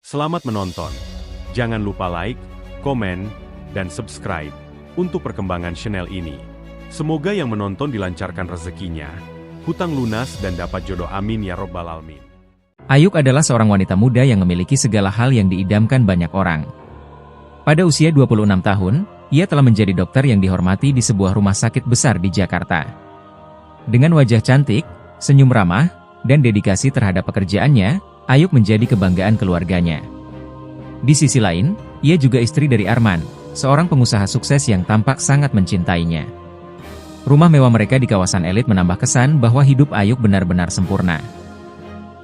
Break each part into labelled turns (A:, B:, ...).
A: Selamat menonton. Jangan lupa like, komen, dan subscribe untuk perkembangan channel ini. Semoga yang menonton dilancarkan rezekinya, hutang lunas dan dapat jodoh, amin ya robbal alamin.
B: Ayuk adalah seorang wanita muda yang memiliki segala hal yang diidamkan banyak orang. Pada usia 26 tahun, ia telah menjadi dokter yang dihormati di sebuah rumah sakit besar di Jakarta. Dengan wajah cantik, senyum ramah, dan dedikasi terhadap pekerjaannya, Ayuk menjadi kebanggaan keluarganya. Di sisi lain, ia juga istri dari Arman, seorang pengusaha sukses yang tampak sangat mencintainya. Rumah mewah mereka di kawasan elit menambah kesan bahwa hidup Ayuk benar-benar sempurna.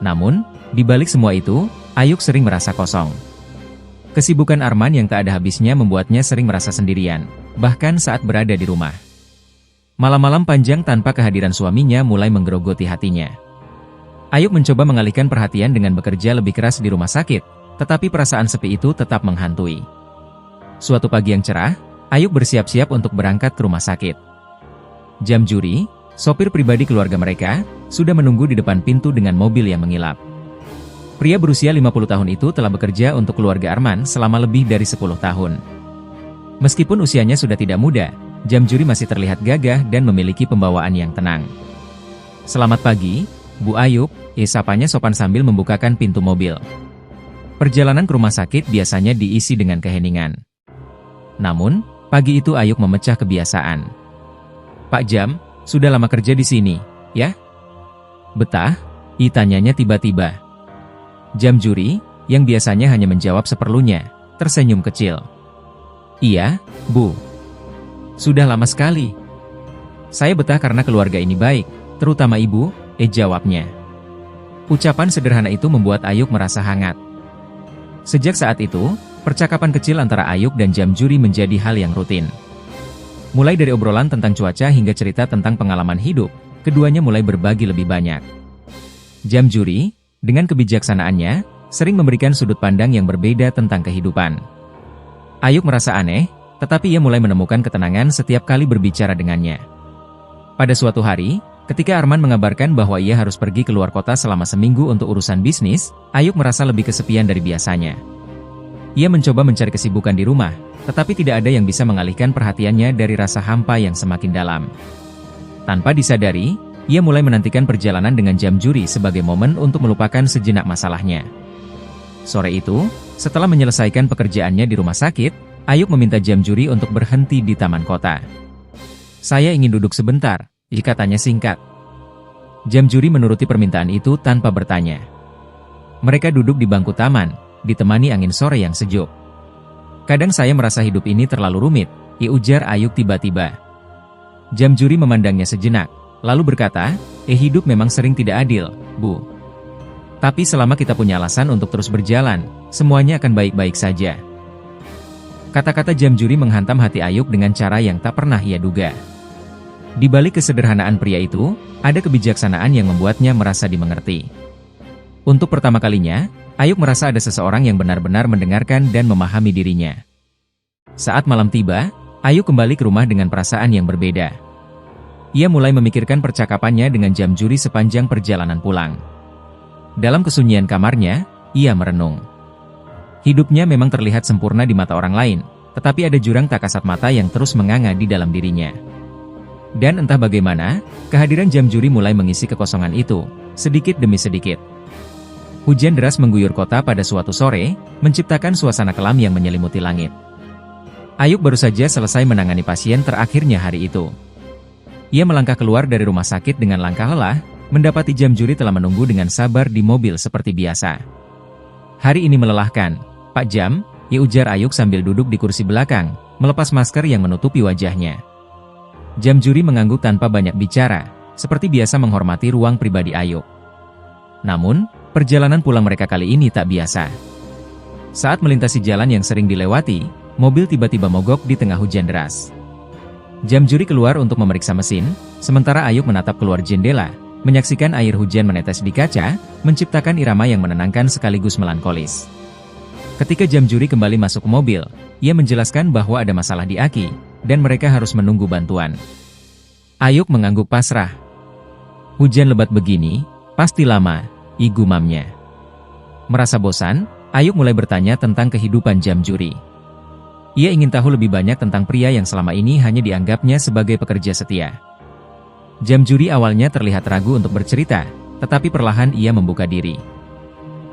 B: Namun, di balik semua itu, Ayuk sering merasa kosong. Kesibukan Arman yang tak ada habisnya membuatnya sering merasa sendirian, bahkan saat berada di rumah. Malam-malam panjang tanpa kehadiran suaminya mulai menggerogoti hatinya. Ayuk mencoba mengalihkan perhatian dengan bekerja lebih keras di rumah sakit, tetapi perasaan sepi itu tetap menghantui. Suatu pagi yang cerah, Ayuk bersiap-siap untuk berangkat ke rumah sakit. Jam Juri, sopir pribadi keluarga mereka, sudah menunggu di depan pintu dengan mobil yang mengilap. Pria berusia 50 tahun itu telah bekerja untuk keluarga Arman selama lebih dari 10 tahun. Meskipun usianya sudah tidak muda, Jam Juri masih terlihat gagah dan memiliki pembawaan yang tenang. "Selamat pagi, Bu Ayuk," sapanya sopan sambil membukakan pintu mobil. Perjalanan ke rumah sakit biasanya diisi dengan keheningan. Namun, pagi itu Ayuk memecah kebiasaan. "Pak Jam, sudah lama kerja di sini, ya?" "Betah?" tanyanya tiba-tiba. Jam Juri, yang biasanya hanya menjawab seperlunya, tersenyum kecil. "Iya, Bu. Sudah lama sekali. Saya betah karena keluarga ini baik, terutama Ibu," jawabnya. Ucapan sederhana itu membuat Ayuk merasa hangat. Sejak saat itu, percakapan kecil antara Ayuk dan Jam Juri menjadi hal yang rutin. Mulai dari obrolan tentang cuaca hingga cerita tentang pengalaman hidup, keduanya mulai berbagi lebih banyak. Jam Juri, dengan kebijaksanaannya, sering memberikan sudut pandang yang berbeda tentang kehidupan. Ayuk merasa aneh, tetapi ia mulai menemukan ketenangan setiap kali berbicara dengannya. Pada suatu hari, ketika Arman mengabarkan bahwa ia harus pergi keluar kota selama seminggu untuk urusan bisnis, Ayuk merasa lebih kesepian dari biasanya. Ia mencoba mencari kesibukan di rumah, tetapi tidak ada yang bisa mengalihkan perhatiannya dari rasa hampa yang semakin dalam. Tanpa disadari, ia mulai menantikan perjalanan dengan Jam Juri sebagai momen untuk melupakan sejenak masalahnya. Sore itu, setelah menyelesaikan pekerjaannya di rumah sakit, Ayuk meminta Jam Juri untuk berhenti di taman kota. "Saya ingin duduk sebentar," katanya singkat. Jam Juri menuruti permintaan itu tanpa bertanya. Mereka duduk di bangku taman, ditemani angin sore yang sejuk. "Kadang saya merasa hidup ini terlalu rumit," ujar Ayuk tiba-tiba. Jam Juri memandangnya sejenak, lalu berkata, hidup memang sering tidak adil, Bu. Tapi selama kita punya alasan untuk terus berjalan, semuanya akan baik-baik saja." Kata-kata Jam Juri menghantam hati Ayuk dengan cara yang tak pernah ia duga. Di balik kesederhanaan pria itu, ada kebijaksanaan yang membuatnya merasa dimengerti. Untuk pertama kalinya, Ayuk merasa ada seseorang yang benar-benar mendengarkan dan memahami dirinya. Saat malam tiba, Ayuk kembali ke rumah dengan perasaan yang berbeda. Ia mulai memikirkan percakapannya dengan Jam Juri sepanjang perjalanan pulang. Dalam kesunyian kamarnya, ia merenung. Hidupnya memang terlihat sempurna di mata orang lain, tetapi ada jurang tak kasat mata yang terus menganga di dalam dirinya. Dan entah bagaimana, kehadiran Jam Juri mulai mengisi kekosongan itu, sedikit demi sedikit. Hujan deras mengguyur kota pada suatu sore, menciptakan suasana kelam yang menyelimuti langit. Ayuk baru saja selesai menangani pasien terakhirnya hari itu. Ia melangkah keluar dari rumah sakit dengan langkah lelah, mendapati Jam Juri telah menunggu dengan sabar di mobil seperti biasa. "Hari ini melelahkan, Pak Jam," ujar Ayuk sambil duduk di kursi belakang, melepas masker yang menutupi wajahnya. Jam Juri mengangguk tanpa banyak bicara, seperti biasa menghormati ruang pribadi Ayuk. Namun, perjalanan pulang mereka kali ini tak biasa. Saat melintasi jalan yang sering dilewati, mobil tiba-tiba mogok di tengah hujan deras. Jam Juri keluar untuk memeriksa mesin, sementara Ayuk menatap keluar jendela, menyaksikan air hujan menetes di kaca, menciptakan irama yang menenangkan sekaligus melankolis. Ketika Jam Juri kembali masuk ke mobil, ia menjelaskan bahwa ada masalah di aki, dan mereka harus menunggu bantuan. Ayuk mengangguk pasrah. "Hujan lebat begini, pasti lama," gumamnya. Merasa bosan, Ayub mulai bertanya tentang kehidupan jam juri. Ia ingin tahu lebih banyak tentang pria yang selama ini hanya dianggapnya sebagai pekerja setia. Jam juri awalnya terlihat ragu untuk bercerita, tetapi perlahan ia membuka diri.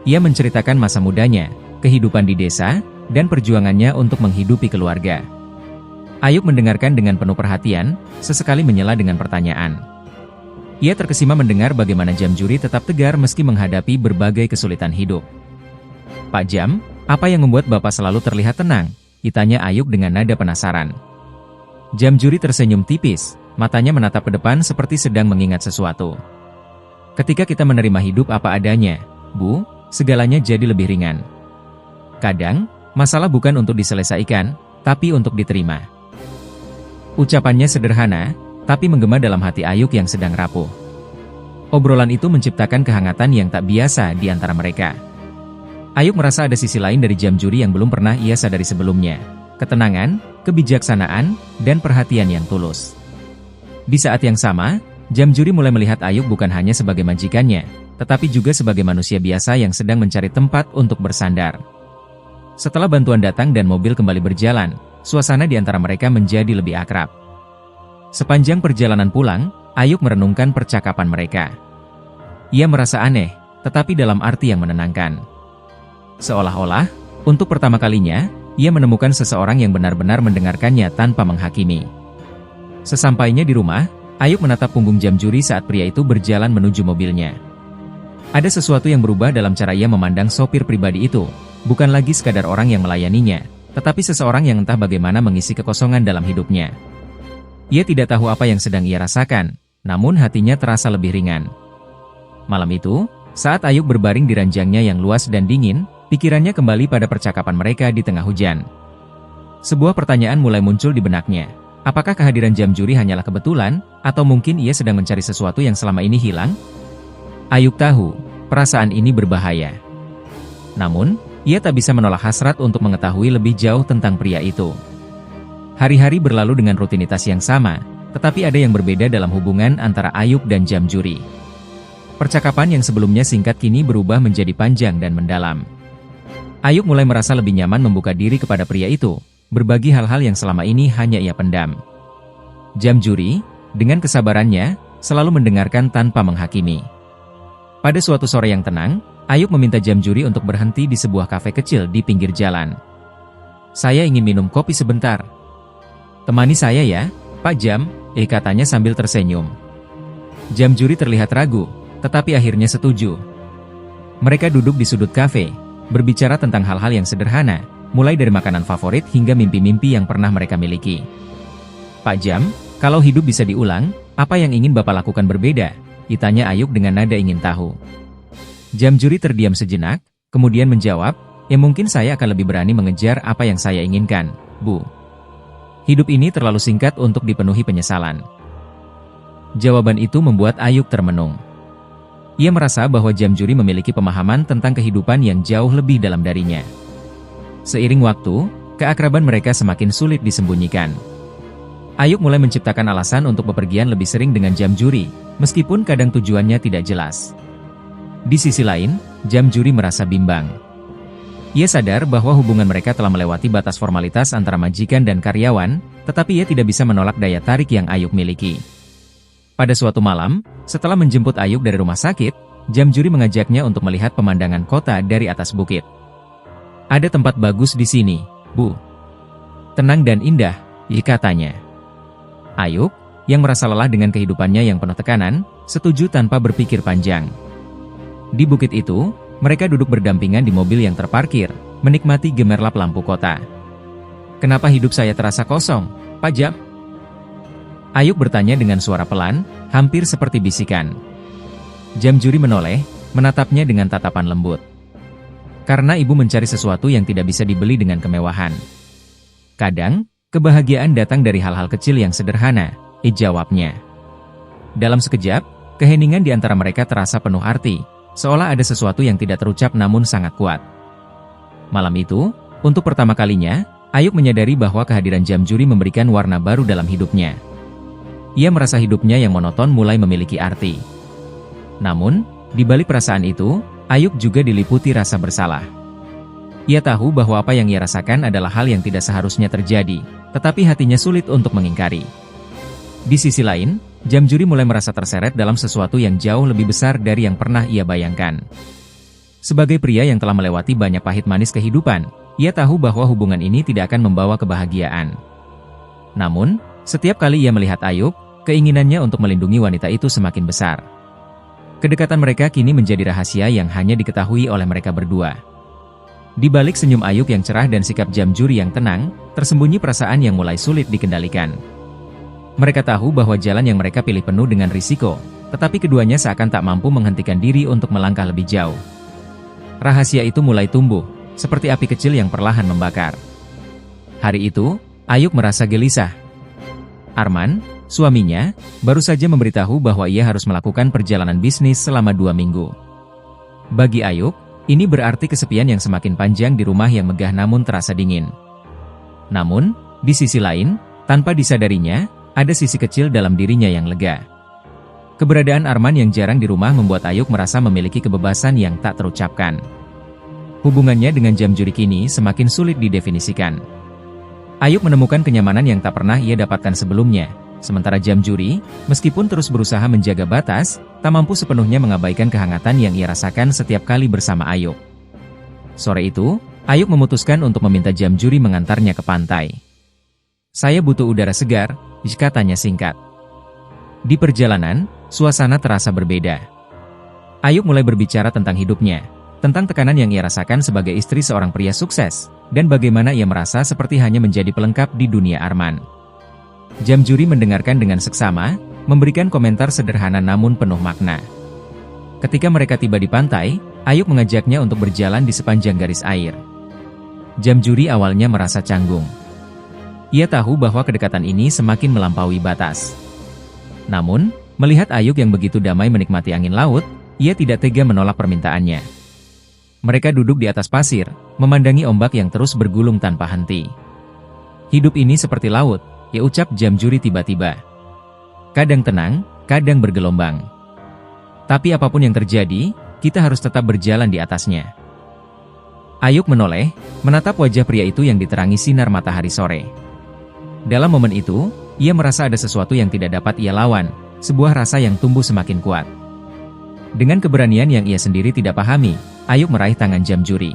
B: Ia menceritakan masa mudanya, kehidupan di desa, dan perjuangannya untuk menghidupi keluarga. Ayub mendengarkan dengan penuh perhatian, sesekali menyela dengan pertanyaan. Ia terkesima mendengar bagaimana jam juri tetap tegar meski menghadapi berbagai kesulitan hidup. "Pak Jam, apa yang membuat Bapak selalu terlihat tenang?" ditanya Ayub dengan nada penasaran. Jam juri tersenyum tipis, matanya menatap ke depan seperti sedang mengingat sesuatu. "Ketika kita menerima hidup apa adanya, Bu, segalanya jadi lebih ringan. Kadang, masalah bukan untuk diselesaikan, tapi untuk diterima." Ucapannya sederhana, tapi menggema dalam hati Ayub yang sedang rapuh. Obrolan itu menciptakan kehangatan yang tak biasa di antara mereka. Ayub merasa ada sisi lain dari jam juri yang belum pernah ia sadari sebelumnya. Ketenangan, kebijaksanaan, dan perhatian yang tulus. Di saat yang sama, jam juri mulai melihat Ayub bukan hanya sebagai majikannya, tetapi juga sebagai manusia biasa yang sedang mencari tempat untuk bersandar. Setelah bantuan datang dan mobil kembali berjalan, suasana di antara mereka menjadi lebih akrab. Sepanjang perjalanan pulang, Ayub merenungkan percakapan mereka. Ia merasa aneh, tetapi dalam arti yang menenangkan. Seolah-olah, untuk pertama kalinya, ia menemukan seseorang yang benar-benar mendengarkannya tanpa menghakimi. Sesampainya di rumah, Ayub menatap punggung jam juri saat pria itu berjalan menuju mobilnya. Ada sesuatu yang berubah dalam cara ia memandang sopir pribadi itu, bukan lagi sekadar orang yang melayaninya, tetapi seseorang yang entah bagaimana mengisi kekosongan dalam hidupnya. Ia tidak tahu apa yang sedang ia rasakan, namun hatinya terasa lebih ringan. Malam itu, saat Ayub berbaring di ranjangnya yang luas dan dingin, pikirannya kembali pada percakapan mereka di tengah hujan. Sebuah pertanyaan mulai muncul di benaknya. Apakah kehadiran jam juri hanyalah kebetulan, atau mungkin ia sedang mencari sesuatu yang selama ini hilang? Ayub tahu, perasaan ini berbahaya. Namun, ia tak bisa menolak hasrat untuk mengetahui lebih jauh tentang pria itu. Hari-hari berlalu dengan rutinitas yang sama, tetapi ada yang berbeda dalam hubungan antara Ayub dan jam juri. Percakapan yang sebelumnya singkat kini berubah menjadi panjang dan mendalam. Ayub mulai merasa lebih nyaman membuka diri kepada pria itu, berbagi hal-hal yang selama ini hanya ia pendam. Jam juri, dengan kesabarannya, selalu mendengarkan tanpa menghakimi. Pada suatu sore yang tenang, Ayub meminta jam juri untuk berhenti di sebuah kafe kecil di pinggir jalan. "Saya ingin minum kopi sebentar." "Temani saya ya, Pak Jam," katanya sambil tersenyum. Jam juri terlihat ragu, tetapi akhirnya setuju. Mereka duduk di sudut kafe, berbicara tentang hal-hal yang sederhana, mulai dari makanan favorit hingga mimpi-mimpi yang pernah mereka miliki. "Pak Jam, kalau hidup bisa diulang, apa yang ingin Bapak lakukan berbeda?" ditanya Ayub dengan nada ingin tahu. Jam juri terdiam sejenak, kemudian menjawab, "Ya mungkin saya akan lebih berani mengejar apa yang saya inginkan, Bu. Hidup ini terlalu singkat untuk dipenuhi penyesalan." Jawaban itu membuat Ayub termenung. Ia merasa bahwa jam juri memiliki pemahaman tentang kehidupan yang jauh lebih dalam darinya. Seiring waktu, keakraban mereka semakin sulit disembunyikan. Ayub mulai menciptakan alasan untuk bepergian lebih sering dengan jam juri, meskipun kadang tujuannya tidak jelas. Di sisi lain, jam juri merasa bimbang. Ia sadar bahwa hubungan mereka telah melewati batas formalitas antara majikan dan karyawan, tetapi ia tidak bisa menolak daya tarik yang Ayub miliki. Pada suatu malam, setelah menjemput Ayub dari rumah sakit, jam juri mengajaknya untuk melihat pemandangan kota dari atas bukit. "Ada tempat bagus di sini, Bu. Tenang dan indah," katanya. Ayub, yang merasa lelah dengan kehidupannya yang penuh tekanan, setuju tanpa berpikir panjang. Di bukit itu, mereka duduk berdampingan di mobil yang terparkir, menikmati gemerlap lampu kota. "Kenapa hidup saya terasa kosong, Pak Jam?" Ayub bertanya dengan suara pelan, hampir seperti bisikan. Jam juri menoleh, menatapnya dengan tatapan lembut. "Karena ibu mencari sesuatu yang tidak bisa dibeli dengan kemewahan. Kadang, kebahagiaan datang dari hal-hal kecil yang sederhana," jawabnya. Dalam sekejap, keheningan di antara mereka terasa penuh arti, seolah ada sesuatu yang tidak terucap namun sangat kuat. Malam itu, untuk pertama kalinya, Ayub menyadari bahwa kehadiran jam juri memberikan warna baru dalam hidupnya. Ia merasa hidupnya yang monoton mulai memiliki arti. Namun, di balik perasaan itu, Ayub juga diliputi rasa bersalah. Ia tahu bahwa apa yang ia rasakan adalah hal yang tidak seharusnya terjadi, tetapi hatinya sulit untuk mengingkari. Di sisi lain, Jamjuri mulai merasa terseret dalam sesuatu yang jauh lebih besar dari yang pernah ia bayangkan. Sebagai pria yang telah melewati banyak pahit manis kehidupan, ia tahu bahwa hubungan ini tidak akan membawa kebahagiaan. Namun, setiap kali ia melihat Ayub, keinginannya untuk melindungi wanita itu semakin besar. Kedekatan mereka kini menjadi rahasia yang hanya diketahui oleh mereka berdua. Di balik senyum Ayub yang cerah dan sikap Jamjuri yang tenang, tersembunyi perasaan yang mulai sulit dikendalikan. Mereka tahu bahwa jalan yang mereka pilih penuh dengan risiko, tetapi keduanya seakan tak mampu menghentikan diri untuk melangkah lebih jauh. Rahasia itu mulai tumbuh, seperti api kecil yang perlahan membakar. Hari itu, Ayub merasa gelisah. Arman, suaminya, baru saja memberitahu bahwa ia harus melakukan perjalanan bisnis selama 2 minggu. Bagi Ayub, ini berarti kesepian yang semakin panjang di rumah yang megah namun terasa dingin. Namun, di sisi lain, tanpa disadarinya, ada sisi kecil dalam dirinya yang lega. Keberadaan Arman yang jarang di rumah membuat Ayub merasa memiliki kebebasan yang tak terucapkan. Hubungannya dengan Jamjuri kini semakin sulit didefinisikan. Ayub menemukan kenyamanan yang tak pernah ia dapatkan sebelumnya, sementara Jamjuri, meskipun terus berusaha menjaga batas, tak mampu sepenuhnya mengabaikan kehangatan yang ia rasakan setiap kali bersama Ayub. Sore itu, Ayub memutuskan untuk meminta Jamjuri mengantarnya ke pantai. "Saya butuh udara segar," katanya singkat. Di perjalanan, suasana terasa berbeda. Ayub mulai berbicara tentang hidupnya, tentang tekanan yang ia rasakan sebagai istri seorang pria sukses, dan bagaimana ia merasa seperti hanya menjadi pelengkap di dunia Arman. Jamjuri mendengarkan dengan seksama, memberikan komentar sederhana namun penuh makna. Ketika mereka tiba di pantai, Ayub mengajaknya untuk berjalan di sepanjang garis air. Jamjuri awalnya merasa canggung. Ia tahu bahwa kedekatan ini semakin melampaui batas. Namun, melihat Ayub yang begitu damai menikmati angin laut, ia tidak tega menolak permintaannya. Mereka duduk di atas pasir, memandangi ombak yang terus bergulung tanpa henti. "Hidup ini seperti laut," ia ucap Jamjuri tiba-tiba. "Kadang tenang, kadang bergelombang. Tapi apapun yang terjadi, kita harus tetap berjalan di atasnya." Ayub menoleh, menatap wajah pria itu yang diterangi sinar matahari sore. Dalam momen itu, ia merasa ada sesuatu yang tidak dapat ia lawan, sebuah rasa yang tumbuh semakin kuat. Dengan keberanian yang ia sendiri tidak pahami, Ayub meraih tangan Jamjuri.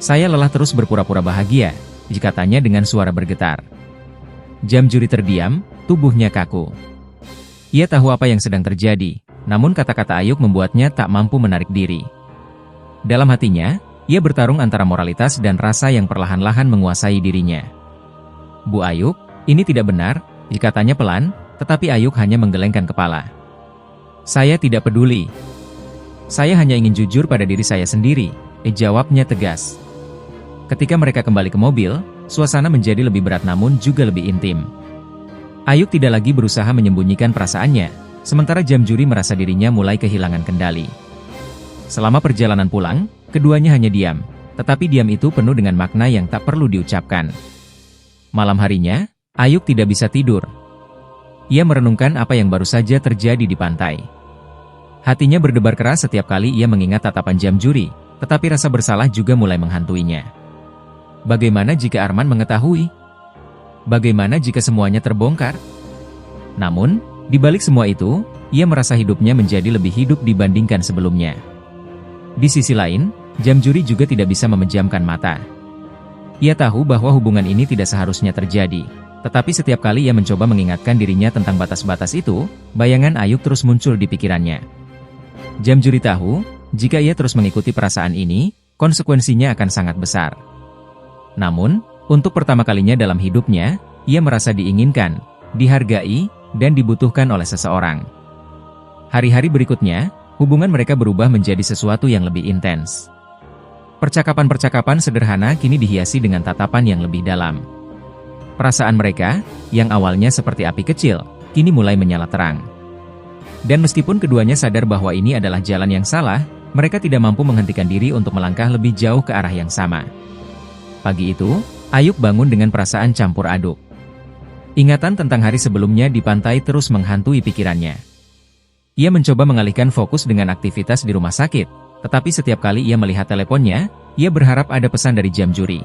B: "Saya lelah terus berpura-pura bahagia," katanya dengan suara bergetar. Jamjuri terdiam, tubuhnya kaku. Ia tahu apa yang sedang terjadi, namun kata-kata Ayub membuatnya tak mampu menarik diri. Dalam hatinya, ia bertarung antara moralitas dan rasa yang perlahan-lahan menguasai dirinya. "Bu Ayub, ini tidak benar," katanya pelan, tetapi Ayub hanya menggelengkan kepala. "Saya tidak peduli. Saya hanya ingin jujur pada diri saya sendiri," jawabnya tegas. Ketika mereka kembali ke mobil, suasana menjadi lebih berat namun juga lebih intim. Ayub tidak lagi berusaha menyembunyikan perasaannya, sementara Jamjuri merasa dirinya mulai kehilangan kendali. Selama perjalanan pulang, keduanya hanya diam, tetapi diam itu penuh dengan makna yang tak perlu diucapkan. Malam harinya, Ayub tidak bisa tidur. Ia merenungkan apa yang baru saja terjadi di pantai. Hatinya berdebar keras setiap kali ia mengingat tatapan Jamjuri, tetapi rasa bersalah juga mulai menghantuinya. Bagaimana jika Arman mengetahui? Bagaimana jika semuanya terbongkar? Namun, di balik semua itu, ia merasa hidupnya menjadi lebih hidup dibandingkan sebelumnya. Di sisi lain, Jamjuri juga tidak bisa memejamkan mata. Ia tahu bahwa hubungan ini tidak seharusnya terjadi, tetapi setiap kali ia mencoba mengingatkan dirinya tentang batas-batas itu, bayangan Ayub terus muncul di pikirannya. Jamjuri tahu, jika ia terus mengikuti perasaan ini, konsekuensinya akan sangat besar. Namun, untuk pertama kalinya dalam hidupnya, ia merasa diinginkan, dihargai, dan dibutuhkan oleh seseorang. Hari-hari berikutnya, hubungan mereka berubah menjadi sesuatu yang lebih intens. Percakapan-percakapan sederhana kini dihiasi dengan tatapan yang lebih dalam. Perasaan mereka, yang awalnya seperti api kecil, kini mulai menyala terang. Dan meskipun keduanya sadar bahwa ini adalah jalan yang salah, mereka tidak mampu menghentikan diri untuk melangkah lebih jauh ke arah yang sama. Pagi itu, Ayub bangun dengan perasaan campur aduk. Ingatan tentang hari sebelumnya di pantai terus menghantui pikirannya. Ia mencoba mengalihkan fokus dengan aktivitas di rumah sakit, tetapi setiap kali ia melihat teleponnya, ia berharap ada pesan dari jam juri.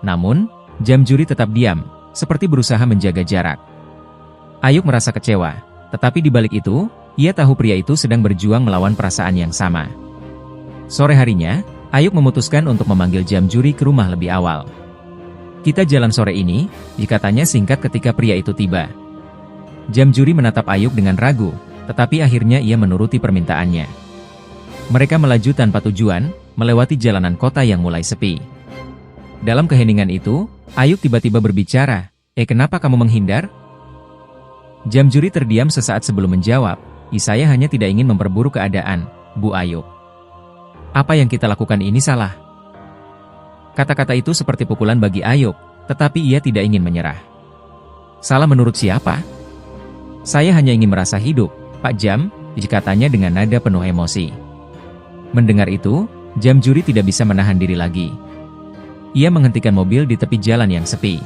B: Namun, jam juri tetap diam, seperti berusaha menjaga jarak. Ayub merasa kecewa, tetapi di balik itu, ia tahu pria itu sedang berjuang melawan perasaan yang sama. Sore harinya, Ayub memutuskan untuk memanggil jam juri ke rumah lebih awal. "Kita jalan sore ini," katanya singkat ketika pria itu tiba. Jam juri menatap Ayub dengan ragu, tetapi akhirnya ia menuruti permintaannya. Mereka melaju tanpa tujuan, melewati jalanan kota yang mulai sepi. Dalam keheningan itu, Ayub tiba-tiba berbicara, kenapa kamu menghindar?" Jam juri terdiam sesaat sebelum menjawab, "Saya hanya tidak ingin memperburuk keadaan, Bu Ayub. Apa yang kita lakukan ini salah." Kata-kata itu seperti pukulan bagi Ayub, tetapi ia tidak ingin menyerah. "Salah menurut siapa? Saya hanya ingin merasa hidup, Pak Jam," katanya dengan nada penuh emosi. Mendengar itu, jam juri tidak bisa menahan diri lagi. Ia menghentikan mobil di tepi jalan yang sepi.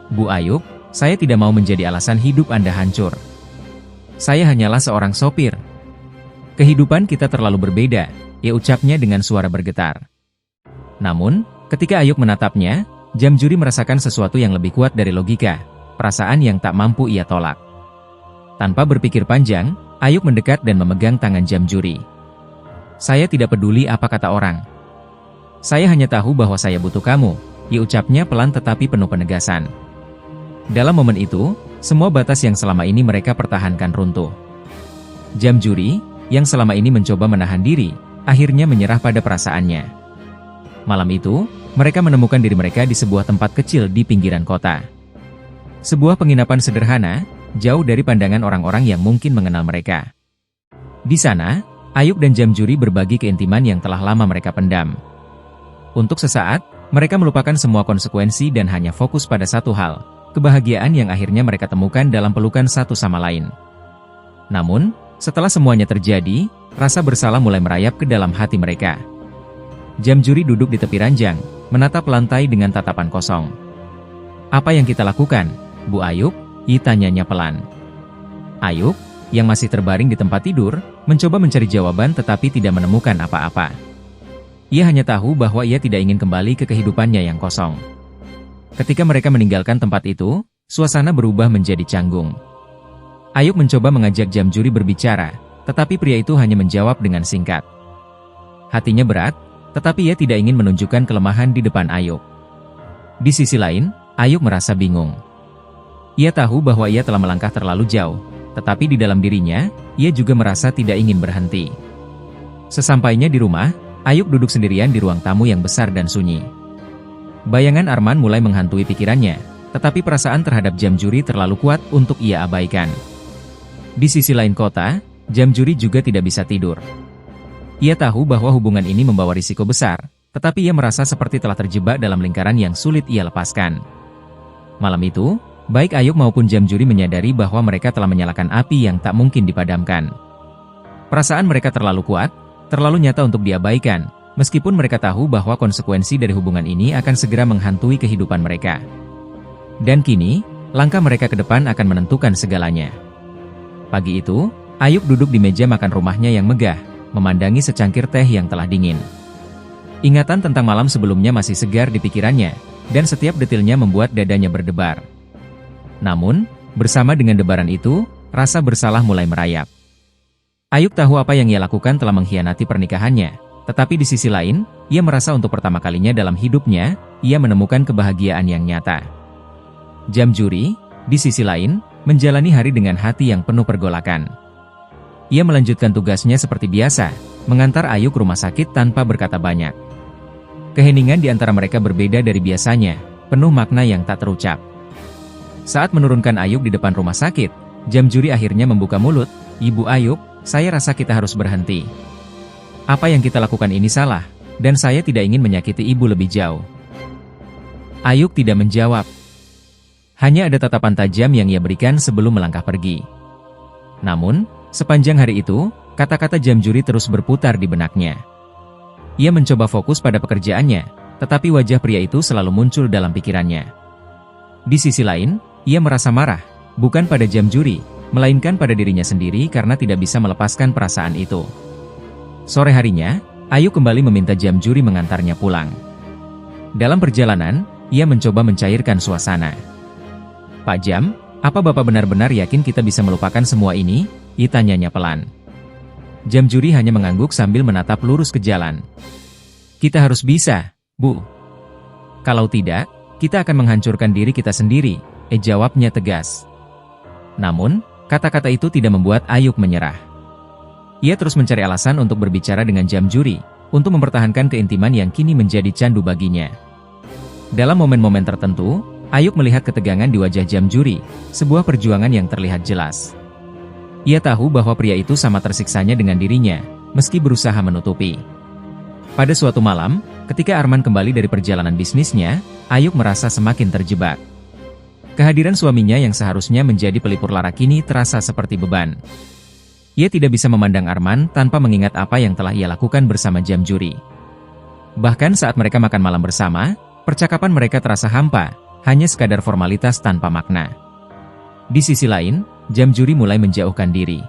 B: "Bu Ayub, saya tidak mau menjadi alasan hidup Anda hancur. Saya hanyalah seorang sopir. Kehidupan kita terlalu berbeda," ucapnya dengan suara bergetar. Namun, ketika Ayub menatapnya, jam juri merasakan sesuatu yang lebih kuat dari logika, perasaan yang tak mampu ia tolak. Tanpa berpikir panjang, Ayub mendekat dan memegang tangan jam juri. "Saya tidak peduli apa kata orang. Saya hanya tahu bahwa saya butuh kamu," ucapnya pelan tetapi penuh penegasan. Dalam momen itu, semua batas yang selama ini mereka pertahankan runtuh. Jam juri, yang selama ini mencoba menahan diri, akhirnya menyerah pada perasaannya. Malam itu, mereka menemukan diri mereka di sebuah tempat kecil di pinggiran kota. Sebuah penginapan sederhana, jauh dari pandangan orang-orang yang mungkin mengenal mereka. Di sana, Ayub dan jam juri berbagi keintiman yang telah lama mereka pendam. Untuk sesaat, mereka melupakan semua konsekuensi dan hanya fokus pada satu hal, kebahagiaan yang akhirnya mereka temukan dalam pelukan satu sama lain. Namun, setelah semuanya terjadi, rasa bersalah mulai merayap ke dalam hati mereka. Jam juri duduk di tepi ranjang, menatap lantai dengan tatapan kosong. "Apa yang kita lakukan, Bu Ayub?" tanyanya pelan. Ayub, yang masih terbaring di tempat tidur, mencoba mencari jawaban tetapi tidak menemukan apa-apa. Ia hanya tahu bahwa ia tidak ingin kembali ke kehidupannya yang kosong. Ketika mereka meninggalkan tempat itu, suasana berubah menjadi canggung. Ayub mencoba mengajak jam juri berbicara, tetapi pria itu hanya menjawab dengan singkat. Hatinya berat, tetapi ia tidak ingin menunjukkan kelemahan di depan Ayub. Di sisi lain, Ayub merasa bingung. Ia tahu bahwa ia telah melangkah terlalu jauh, tetapi di dalam dirinya, ia juga merasa tidak ingin berhenti. Sesampainya di rumah, Ayub duduk sendirian di ruang tamu yang besar dan sunyi. Bayangan Arman mulai menghantui pikirannya, tetapi perasaan terhadap jam juri terlalu kuat untuk ia abaikan. Di sisi lain kota, jam juri juga tidak bisa tidur. Ia tahu bahwa hubungan ini membawa risiko besar, tetapi ia merasa seperti telah terjebak dalam lingkaran yang sulit ia lepaskan. Malam itu, baik Ayub maupun jam juri menyadari bahwa mereka telah menyalakan api yang tak mungkin dipadamkan. Perasaan mereka terlalu kuat, terlalu nyata untuk diabaikan, meskipun mereka tahu bahwa konsekuensi dari hubungan ini akan segera menghantui kehidupan mereka. Dan kini, langkah mereka ke depan akan menentukan segalanya. Pagi itu, Ayub duduk di meja makan rumahnya yang megah, memandangi secangkir teh yang telah dingin. Ingatan tentang malam sebelumnya masih segar di pikirannya, dan setiap detilnya membuat dadanya berdebar. Namun, bersama dengan debaran itu, rasa bersalah mulai merayap. Ayub tahu apa yang ia lakukan telah mengkhianati pernikahannya, tetapi di sisi lain, ia merasa untuk pertama kalinya dalam hidupnya, ia menemukan kebahagiaan yang nyata. Jam juri, di sisi lain, menjalani hari dengan hati yang penuh pergolakan. Ia melanjutkan tugasnya seperti biasa, mengantar Ayub ke rumah sakit tanpa berkata banyak. Keheningan di antara mereka berbeda dari biasanya, penuh makna yang tak terucap. Saat menurunkan Ayub di depan rumah sakit, jam juri akhirnya membuka mulut, "Ibu Ayub, saya rasa kita harus berhenti. Apa yang kita lakukan ini salah, dan saya tidak ingin menyakiti ibu lebih jauh." Ayub tidak menjawab. Hanya ada tatapan tajam yang ia berikan sebelum melangkah pergi. Namun, sepanjang hari itu, kata-kata jam juri terus berputar di benaknya. Ia mencoba fokus pada pekerjaannya, tetapi wajah pria itu selalu muncul dalam pikirannya. Di sisi lain, ia merasa marah, bukan pada jam juri, melainkan pada dirinya sendiri karena tidak bisa melepaskan perasaan itu. Sore harinya, Ayuk kembali meminta jam juri mengantarnya pulang. Dalam perjalanan, ia mencoba mencairkan suasana. "Pak Jam, apa Bapak benar-benar yakin kita bisa melupakan semua ini?" tanyanya pelan. Jam juri hanya mengangguk sambil menatap lurus ke jalan. "Kita harus bisa, Bu. Kalau tidak, kita akan menghancurkan diri kita sendiri," jawabnya tegas. Namun, kata-kata itu tidak membuat Ayuk menyerah. Ia terus mencari alasan untuk berbicara dengan jam juri, untuk mempertahankan keintiman yang kini menjadi candu baginya. Dalam momen-momen tertentu, Ayuk melihat ketegangan di wajah jam juri, sebuah perjuangan yang terlihat jelas. Ia tahu bahwa pria itu sama tersiksanya dengan dirinya, meski berusaha menutupi. Pada suatu malam, ketika Arman kembali dari perjalanan bisnisnya, Ayuk merasa semakin terjebak. Kehadiran suaminya yang seharusnya menjadi pelipur lara kini terasa seperti beban. Ia tidak bisa memandang Arman tanpa mengingat apa yang telah ia lakukan bersama jam juri. Bahkan saat mereka makan malam bersama, percakapan mereka terasa hampa, hanya sekadar formalitas tanpa makna. Di sisi lain, jam juri mulai menjauhkan diri.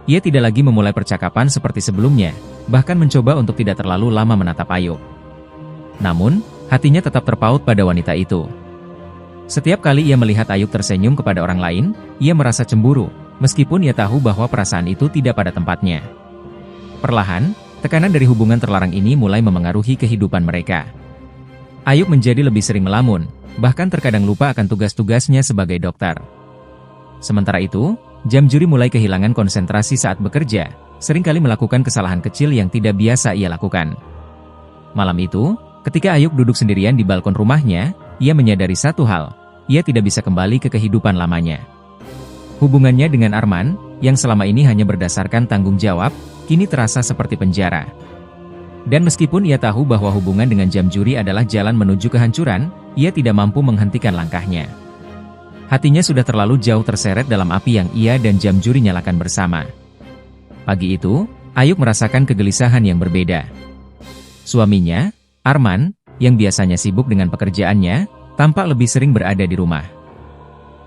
B: Ia tidak lagi memulai percakapan seperti sebelumnya, bahkan mencoba untuk tidak terlalu lama menatap Ayuk. Namun, hatinya tetap terpaut pada wanita itu. Setiap kali ia melihat Ayuk tersenyum kepada orang lain, ia merasa cemburu, meskipun ia tahu bahwa perasaan itu tidak pada tempatnya. Perlahan, tekanan dari hubungan terlarang ini mulai memengaruhi kehidupan mereka. Ayuk menjadi lebih sering melamun, bahkan terkadang lupa akan tugas-tugasnya sebagai dokter. Sementara itu, jam juri mulai kehilangan konsentrasi saat bekerja, seringkali melakukan kesalahan kecil yang tidak biasa ia lakukan. Malam itu, ketika Ayuk duduk sendirian di balkon rumahnya, ia menyadari satu hal, ia tidak bisa kembali ke kehidupan lamanya. Hubungannya dengan Arman, yang selama ini hanya berdasarkan tanggung jawab, kini terasa seperti penjara. Dan meskipun ia tahu bahwa hubungan dengan jam juri adalah jalan menuju kehancuran, ia tidak mampu menghentikan langkahnya. Hatinya sudah terlalu jauh terseret dalam api yang ia dan jam juri nyalakan bersama. Pagi itu, Ayuk merasakan kegelisahan yang berbeda. Suaminya, Arman, yang biasanya sibuk dengan pekerjaannya, tampak lebih sering berada di rumah.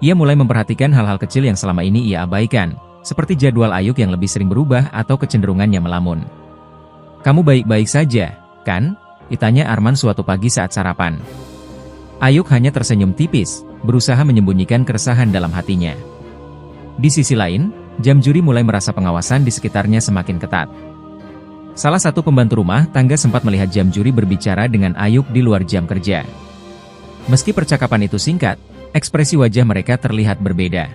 B: Ia mulai memperhatikan hal-hal kecil yang selama ini ia abaikan, seperti jadwal Ayuk yang lebih sering berubah atau kecenderungannya melamun. "Kamu baik-baik saja, kan?" tanya Arman suatu pagi saat sarapan. Ayuk hanya tersenyum tipis, berusaha menyembunyikan keresahan dalam hatinya. Di sisi lain, jam juri mulai merasa pengawasan di sekitarnya semakin ketat. Salah satu pembantu rumah tangga sempat melihat jam juri berbicara dengan Ayuk di luar jam kerja. Meski percakapan itu singkat, ekspresi wajah mereka terlihat berbeda.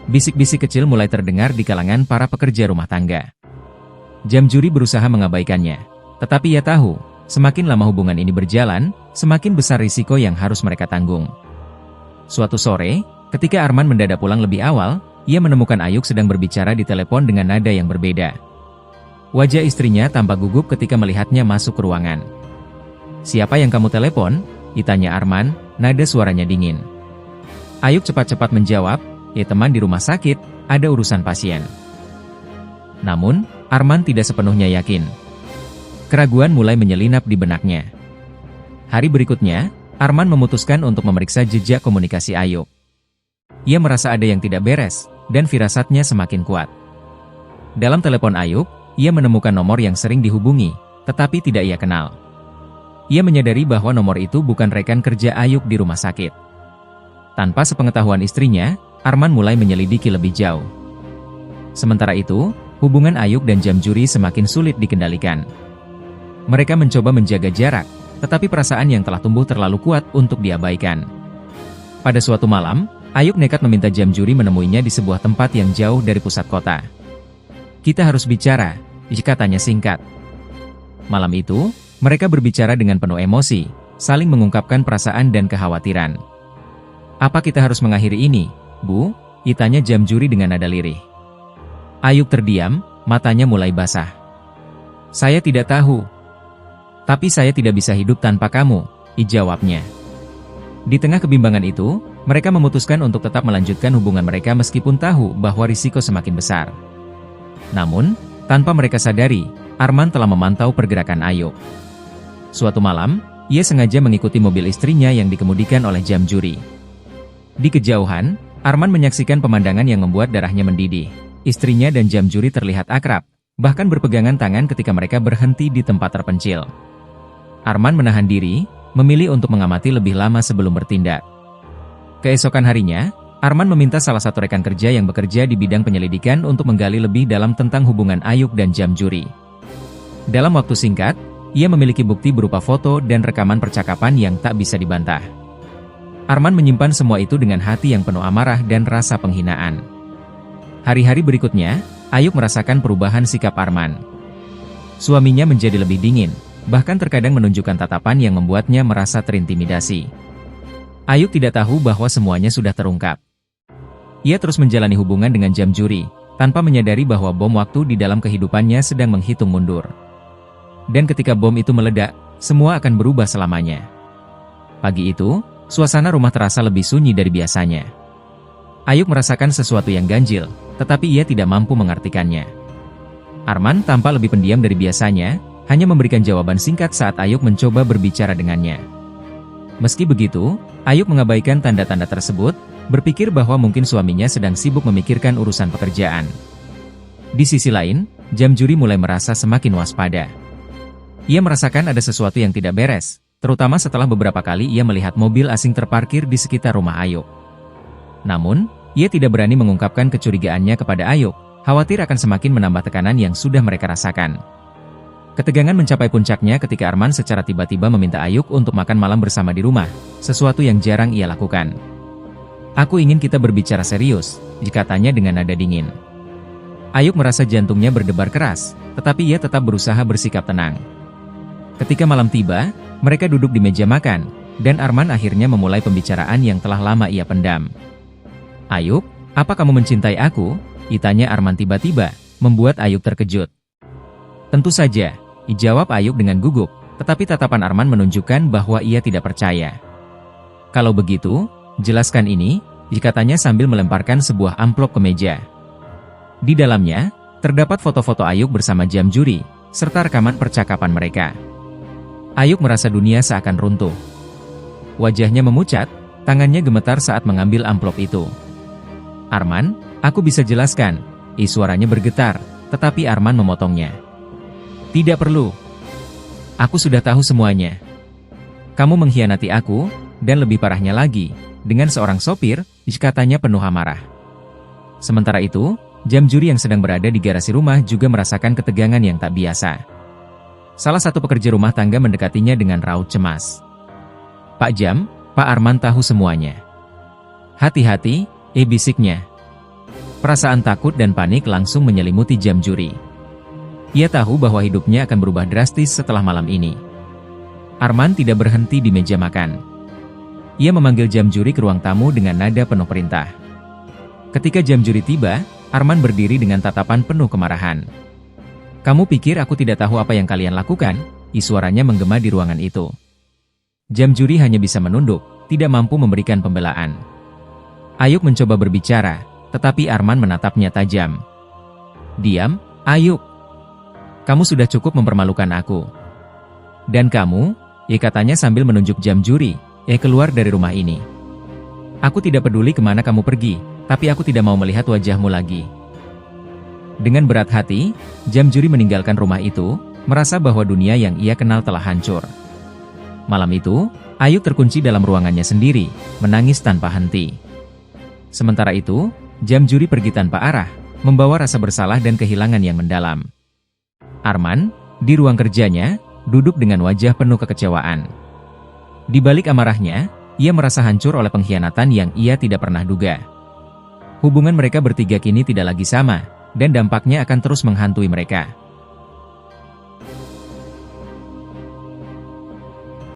B: Bisik-bisik kecil mulai terdengar di kalangan para pekerja rumah tangga. Jam juri berusaha mengabaikannya, tetapi ia tahu, semakin lama hubungan ini berjalan, semakin besar risiko yang harus mereka tanggung. Suatu sore, ketika Arman mendadak pulang lebih awal, ia menemukan Ayuk sedang berbicara di telepon dengan nada yang berbeda. Wajah istrinya tampak gugup ketika melihatnya masuk ke ruangan. "Siapa yang kamu telepon?" tanya Arman, nada suaranya dingin. Ayuk cepat-cepat menjawab, "Teman di rumah sakit, ada urusan pasien." Namun, Arman tidak sepenuhnya yakin. Keraguan mulai menyelinap di benaknya. Hari berikutnya, Arman memutuskan untuk memeriksa jejak komunikasi Ayuk. Ia merasa ada yang tidak beres, dan firasatnya semakin kuat. Dalam telepon Ayuk, ia menemukan nomor yang sering dihubungi, tetapi tidak ia kenal. Ia menyadari bahwa nomor itu bukan rekan kerja Ayuk di rumah sakit. Tanpa sepengetahuan istrinya, Arman mulai menyelidiki lebih jauh. Sementara itu, hubungan Ayuk dan jam juri semakin sulit dikendalikan. Mereka mencoba menjaga jarak, tetapi perasaan yang telah tumbuh terlalu kuat untuk diabaikan. Pada suatu malam, Ayuk nekat meminta jam juri menemuinya di sebuah tempat yang jauh dari pusat kota. "Kita harus bicara," katanya singkat. Malam itu, mereka berbicara dengan penuh emosi, saling mengungkapkan perasaan dan kekhawatiran. "Apa kita harus mengakhiri ini, Bu?" tanya jam juri dengan nada lirih. Ayuk terdiam, matanya mulai basah. "Saya tidak tahu. Tapi saya tidak bisa hidup tanpa kamu," jawabnya. Di tengah kebimbangan itu, mereka memutuskan untuk tetap melanjutkan hubungan mereka meskipun tahu bahwa risiko semakin besar. Namun, tanpa mereka sadari, Arman telah memantau pergerakan Ayuk. Suatu malam, ia sengaja mengikuti mobil istrinya yang dikemudikan oleh jam juri. Di kejauhan, Arman menyaksikan pemandangan yang membuat darahnya mendidih. Istrinya dan jam juri terlihat akrab, bahkan berpegangan tangan ketika mereka berhenti di tempat terpencil. Arman menahan diri, memilih untuk mengamati lebih lama sebelum bertindak. Keesokan harinya, Arman meminta salah satu rekan kerja yang bekerja di bidang penyelidikan untuk menggali lebih dalam tentang hubungan Ayuk dan Jamjuri. Dalam waktu singkat, ia memiliki bukti berupa foto dan rekaman percakapan yang tak bisa dibantah. Arman menyimpan semua itu dengan hati yang penuh amarah dan rasa penghinaan. Hari-hari berikutnya, Ayuk merasakan perubahan sikap Arman. Suaminya menjadi lebih dingin, bahkan terkadang menunjukkan tatapan yang membuatnya merasa terintimidasi. Ayuk tidak tahu bahwa semuanya sudah terungkap. Ia terus menjalani hubungan dengan Jamjuri, tanpa menyadari bahwa bom waktu di dalam kehidupannya sedang menghitung mundur. Dan ketika bom itu meledak, semua akan berubah selamanya. Pagi itu, suasana rumah terasa lebih sunyi dari biasanya. Ayuk merasakan sesuatu yang ganjil, tetapi ia tidak mampu mengartikannya. Arman tampak lebih pendiam dari biasanya, hanya memberikan jawaban singkat saat Ayuk mencoba berbicara dengannya. Meski begitu, Ayuk mengabaikan tanda-tanda tersebut, berpikir bahwa mungkin suaminya sedang sibuk memikirkan urusan pekerjaan. Di sisi lain, Jamjuri mulai merasa semakin waspada. Ia merasakan ada sesuatu yang tidak beres, terutama setelah beberapa kali ia melihat mobil asing terparkir di sekitar rumah Ayuk. Namun, ia tidak berani mengungkapkan kecurigaannya kepada Ayuk, khawatir akan semakin menambah tekanan yang sudah mereka rasakan. Ketegangan mencapai puncaknya ketika Arman secara tiba-tiba meminta Ayuk untuk makan malam bersama di rumah, sesuatu yang jarang ia lakukan. "Aku ingin kita berbicara serius," katanya dengan nada dingin. Ayuk merasa jantungnya berdebar keras, tetapi ia tetap berusaha bersikap tenang. Ketika malam tiba, mereka duduk di meja makan, dan Arman akhirnya memulai pembicaraan yang telah lama ia pendam. "Ayuk, apa kamu mencintai aku?" tanya Arman tiba-tiba, membuat Ayuk terkejut. "Tentu saja," jawab Ayuk dengan gugup, tetapi tatapan Arman menunjukkan bahwa ia tidak percaya. "Kalau begitu, jelaskan ini," katanya sambil melemparkan sebuah amplop ke meja. Di dalamnya, terdapat foto-foto Ayuk bersama Jamjuri, serta rekaman percakapan mereka. Ayuk merasa dunia seakan runtuh. Wajahnya memucat, tangannya gemetar saat mengambil amplop itu. "Arman, aku bisa jelaskan," suaranya bergetar, tetapi Arman memotongnya. "Tidak perlu. Aku sudah tahu semuanya. Kamu mengkhianati aku, dan lebih parahnya lagi, dengan seorang sopir," katanya penuh amarah. Sementara itu, Jamjuri yang sedang berada di garasi rumah juga merasakan ketegangan yang tak biasa. Salah satu pekerja rumah tangga mendekatinya dengan raut cemas. "Pak Jam, Pak Arman tahu semuanya." "Hati-hati," bisiknya. Perasaan takut dan panik langsung menyelimuti Jamjuri. Ia tahu bahwa hidupnya akan berubah drastis setelah malam ini. Arman tidak berhenti di meja makan. Ia memanggil Jamjuri ke ruang tamu dengan nada penuh perintah. Ketika Jamjuri tiba, Arman berdiri dengan tatapan penuh kemarahan. "Kamu pikir aku tidak tahu apa yang kalian lakukan?" Suaranya menggema di ruangan itu. Jamjuri hanya bisa menunduk, tidak mampu memberikan pembelaan. Ayuk mencoba berbicara, tetapi Arman menatapnya tajam. "Diam, Ayuk. Kamu sudah cukup mempermalukan aku. Dan kamu," katanya sambil menunjuk Jamjuri, "keluar dari rumah ini. Aku tidak peduli kemana kamu pergi, tapi aku tidak mau melihat wajahmu lagi." Dengan berat hati, Jamjuri meninggalkan rumah itu, merasa bahwa dunia yang ia kenal telah hancur. Malam itu, Ayuk terkunci dalam ruangannya sendiri, menangis tanpa henti. Sementara itu, Jamjuri pergi tanpa arah, membawa rasa bersalah dan kehilangan yang mendalam. Arman, di ruang kerjanya, duduk dengan wajah penuh kekecewaan. Di balik amarahnya, ia merasa hancur oleh pengkhianatan yang ia tidak pernah duga. Hubungan mereka bertiga kini tidak lagi sama, dan dampaknya akan terus menghantui mereka.